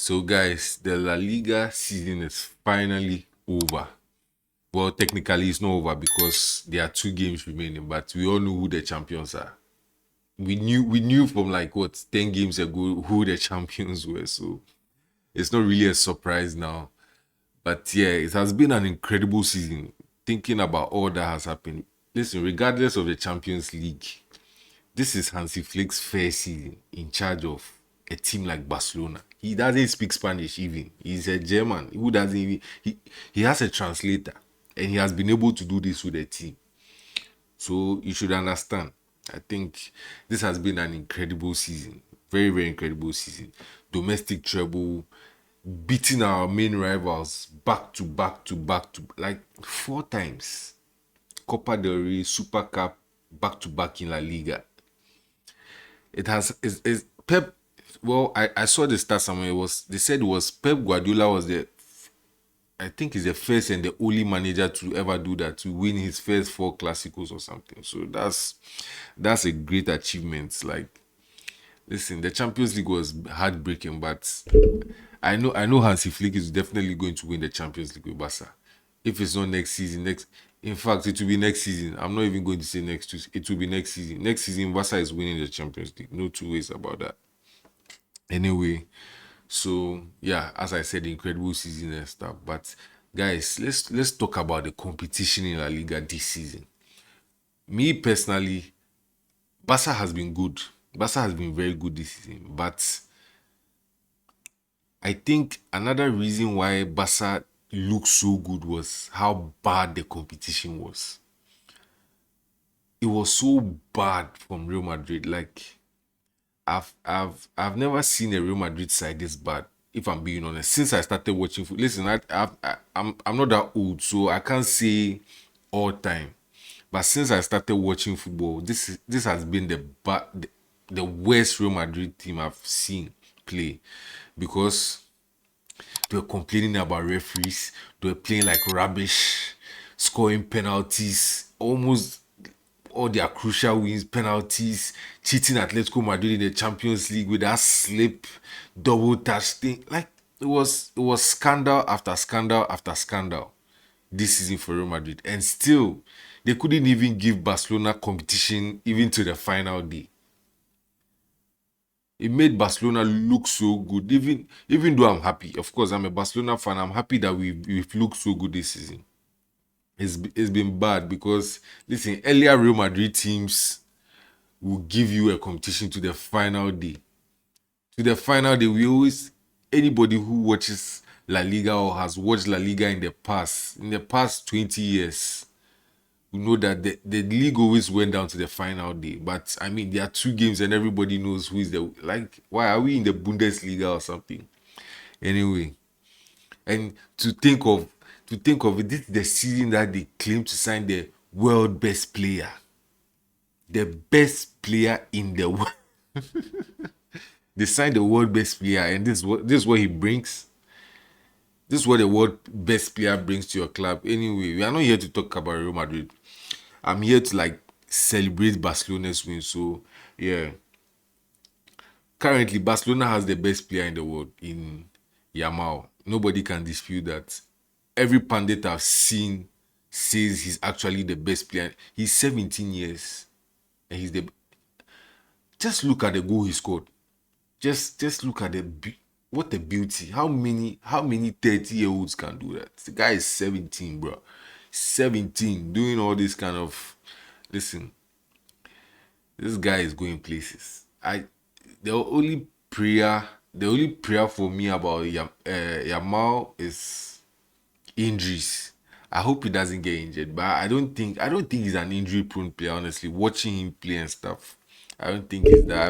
So, guys, the La Liga season is finally over. Well, technically, it's not over because there are 2 games remaining, but we all know who the champions are. We knew from like what 10 games ago who the champions were, so it's not really a surprise now. But yeah, it has been an incredible season. Thinking about all that has happened. Listen, regardless of the Champions League, this is Hansi Flick's first season in charge of a team like Barcelona. He doesn't speak Spanish even. He's a German who doesn't even he has a translator and he has been able to do this with a team. So you should understand. I think this has been an incredible season. Very, very incredible season. Domestic treble, beating our main rivals back to back to back to like 4 times. Copa del Rey, Super Cup, back to back in La Liga. It has is Pep. Well, I saw the stats somewhere. They said it was Pep Guardiola was the I think he's the first and the only manager to ever do that, to win his first 4 classicos or something. So that's a great achievement. Like, listen, the Champions League was heartbreaking, but I know Hansi Flick is definitely going to win the Champions League with Barca. If it's not next season, in fact, it will be next season. I'm not even going to say next two. It will be next season. Next season, Barca is winning the Champions League. No 2 ways about that. Anyway, so yeah, as I said, incredible season and stuff. But guys, let's talk about the competition in La Liga this season. Me personally, Barca has been good. Barca has been very good this season. But I think another reason why Barca looked so good was how bad the competition was. It was so bad from Real Madrid. Like I've never seen a Real Madrid side this bad. If I'm being honest, since I started watching football, listen, I'm not that old, so I can't say all time. But since I started watching football, this has been the worst Real Madrid team I've seen play, because they were complaining about referees. They were playing like rubbish, scoring penalties, almost all their crucial wins, penalties, cheating Atletico Madrid in the Champions League with that slip, double touch thing. Like it was scandal after scandal after scandal this season for Real Madrid, and still they couldn't even give Barcelona competition even to the final day. It made Barcelona look so good. Even though I'm happy, of course, I'm a Barcelona fan. I'm happy that we've looked so good this season. It's been bad because listen, earlier Real Madrid teams will give you a competition to the final day. To the final day, we always anybody who watches La Liga or has watched La Liga in the past 20 years, you know that the league always went down to the final day. But I mean, there are 2 games and everybody knows who is the like. Why are we in the Bundesliga or something? Anyway, and to think of it, this is the season that they claim to sign the world best player, the best player in the world. They signed the world best player, and this is what he brings. This is what the world best player brings to your club. Anyway, we are not here to talk about Real Madrid. I'm here to like celebrate Barcelona's win. So yeah, currently Barcelona has the best player in the world in Yamal. Nobody can dispute that. Every pundit I've seen says he's actually the best player. He's 17 years and he's the. Just look at the goal he scored. Just look at what a beauty. How many 30-year-olds can do that? The guy is 17, bro. 17 doing all this kind of. Listen, this guy is going places. The only prayer for me about Yamal is injuries. I hope he doesn't get injured, but I don't think he's an injury prone player, honestly. Watching him play and stuff, I don't think he's that.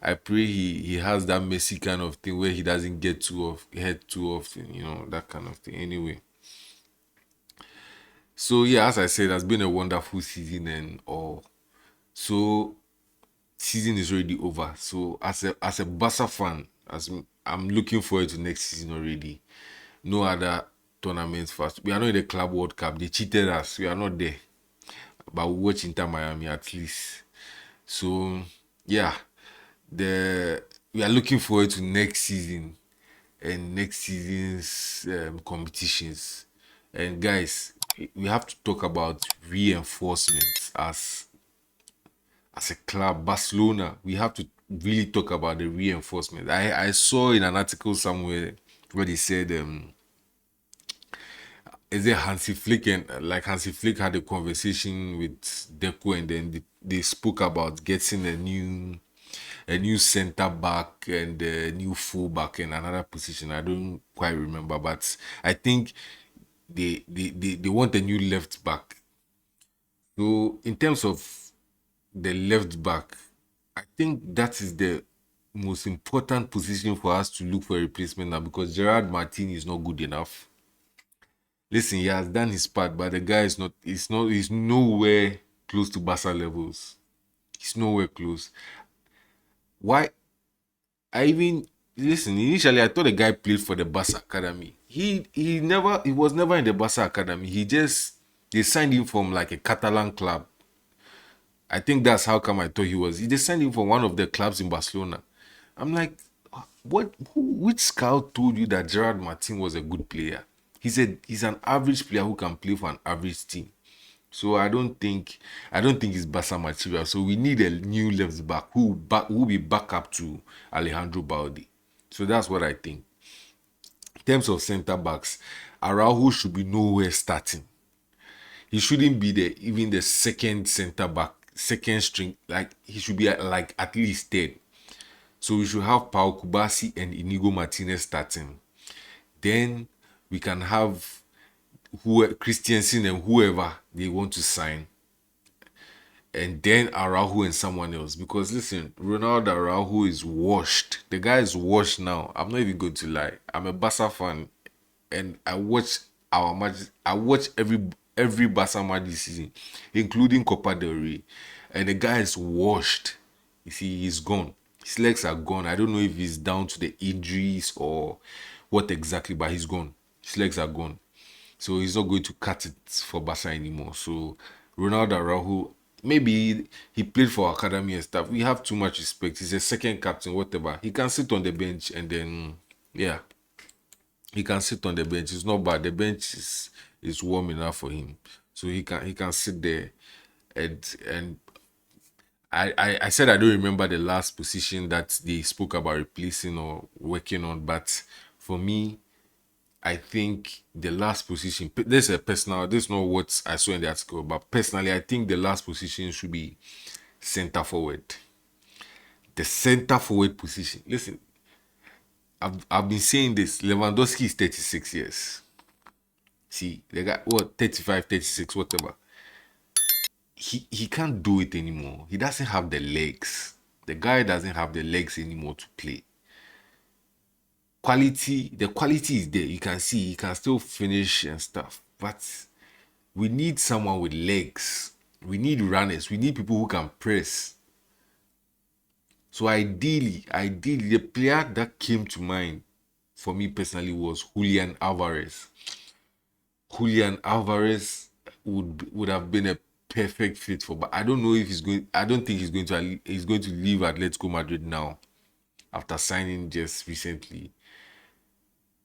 I pray he has that messy kind of thing where he doesn't get hit too often, that kind of thing. Anyway, so yeah, as I said, it's been a wonderful season and all. So season is already over. So as a Barca fan, I'm looking forward to next season already. No other tournaments first. We are not in the Club World Cup. They cheated us. We are not there. But we watch Inter Miami at least. So yeah, we are looking forward to next season. and next season's competitions. And guys, we have to talk about reinforcements as a club. Barcelona, we have to really talk about the reinforcement. I saw in an article somewhere where they said is it Hansi Flick and like Hansi Flick had a conversation with Deco, and then they spoke about getting a new center back and a new full back in another position. I don't quite remember, but I think they want a new left back. So in terms of the left back, I think that is the most important position for us to look for a replacement now, because Gerard Martin is not good enough. Listen, he has done his part, but the guy is not. He's nowhere close to Barca levels. He's nowhere close. Why? I even listen. Initially, I thought the guy played for the Barca academy. He was never in the Barca academy. They signed him from like a Catalan club. I think that's how come I thought he was. They signed him from one of the clubs in Barcelona. I'm like, which scout told you that Gerard Martin was a good player? He's an average player who can play for an average team. So I don't think it's Barca material. So we need a new left back who will be back up to Alejandro Balde. So that's what I think. In terms of centre backs, Araujo should be nowhere starting. He shouldn't be even the second centre back, second string. Like he should be like at least third. So we should have Pau Kubasi and Inigo Martinez starting. Then we can have Christiansen and whoever they want to sign, and then Araujo and someone else. Because listen, Ronaldo Araujo is washed. The guy is washed now. I'm not even going to lie. I'm a Barca fan, and I watch our match. I watch every Barca match this season, including Copa del Rey, and the guy is washed. You see, he's gone. His legs are gone. I don't know if he's down to the injuries or what exactly, but he's gone. His legs are gone. So he's not going to cut it for Barca anymore. So Ronaldo Araujo, maybe he played for academy and stuff. We have too much respect. He's a second captain, whatever. He can sit on the bench and then yeah, he can sit on the bench. It's not bad. The bench is warm enough for him, so he can sit there. And I said I don't remember the last position that they spoke about replacing or working on, but for me, I think the last position, this is a personal, this is not what I saw in the article, but personally, I think the last position should be center forward. The center forward position. Listen, I've been saying this. Lewandowski is 36 years. See, the guy, what, 35, 36, whatever. He can't do it anymore. He doesn't have the legs. The guy doesn't have the legs anymore to play. The quality is there. You can see he can still finish and stuff. But we need someone with legs. We need runners. We need people who can press. So ideally, the player that came to mind for me personally was Julian Alvarez. Julian Alvarez would have been a perfect fit for, but I don't know if he's going. I don't think he's going to leave Atletico Madrid now after signing just recently.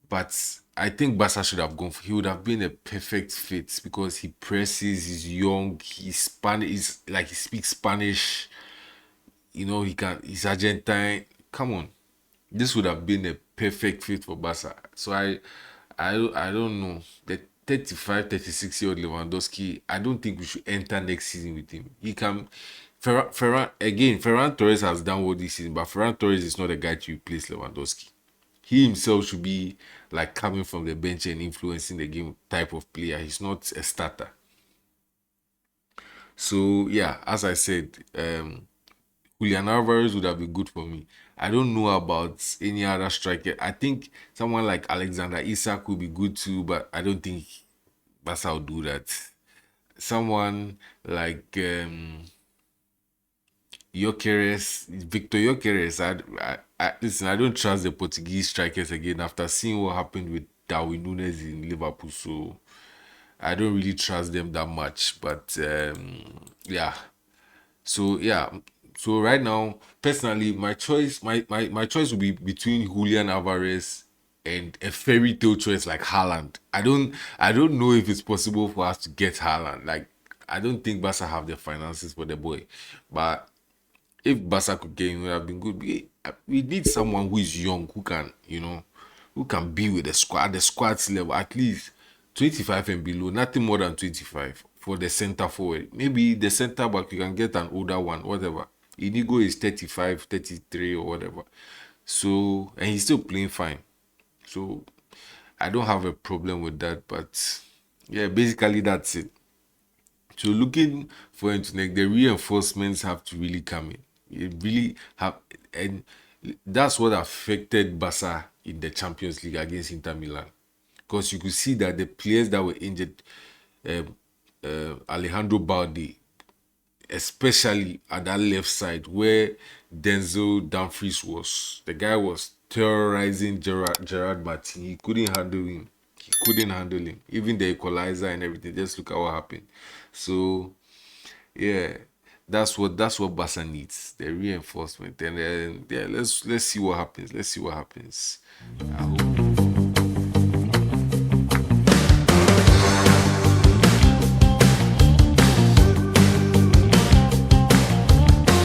But I think Barca should have gone. He would have been a perfect fit because he presses. He's young. He's Spanish. He's like he speaks Spanish. He can. He's Argentine. Come on, this would have been a perfect fit for Barca. So I don't know. The 35, 36-year-old Lewandowski, I don't think we should enter next season with him. He can. Ferran Torres has done well this season, but Ferran Torres is not a guy to replace Lewandowski. He himself should be like coming from the bench and influencing the game type of player. He's not a starter. So yeah, as I said, Julian Alvarez would have been good for me. I don't know about any other striker. I think someone like Alexander Isak would be good too, but I don't think Barca will do that. Someone like Victor Gyökeres. Listen, I don't trust the Portuguese strikers again after seeing what happened with Darwin Nunes in Liverpool. So I don't really trust them that much. But yeah. So yeah. So right now, personally, my choice will be between Julian Alvarez and a fairy tale choice like Haaland. I don't know if it's possible for us to get Haaland. Like, I don't think Barca have the finances for the boy, but if Barca could get him, it would have been good. We need someone who is young, who can, who can be with the squad at the squad's level, at least 25 and below, nothing more than 25 for the center forward. Maybe the center back, you can get an older one, whatever. Inigo is 35, 33 or whatever. So, and he's still playing fine. So, I don't have a problem with that. But yeah, basically that's it. So looking for him to like the reinforcements have to really come in. It really have, and that's what affected Barca in the Champions League against Inter Milan, because you could see that the players that were injured, Alejandro Balde, especially at that left side where Denzel Dumfries was, the guy was terrorizing Gerard Martin. He couldn't handle him. He couldn't handle him. Even the equalizer and everything. Just look at what happened. So yeah, that's what Barca needs, the reinforcement. And then yeah, let's see what happens. Let's see what happens. I hope.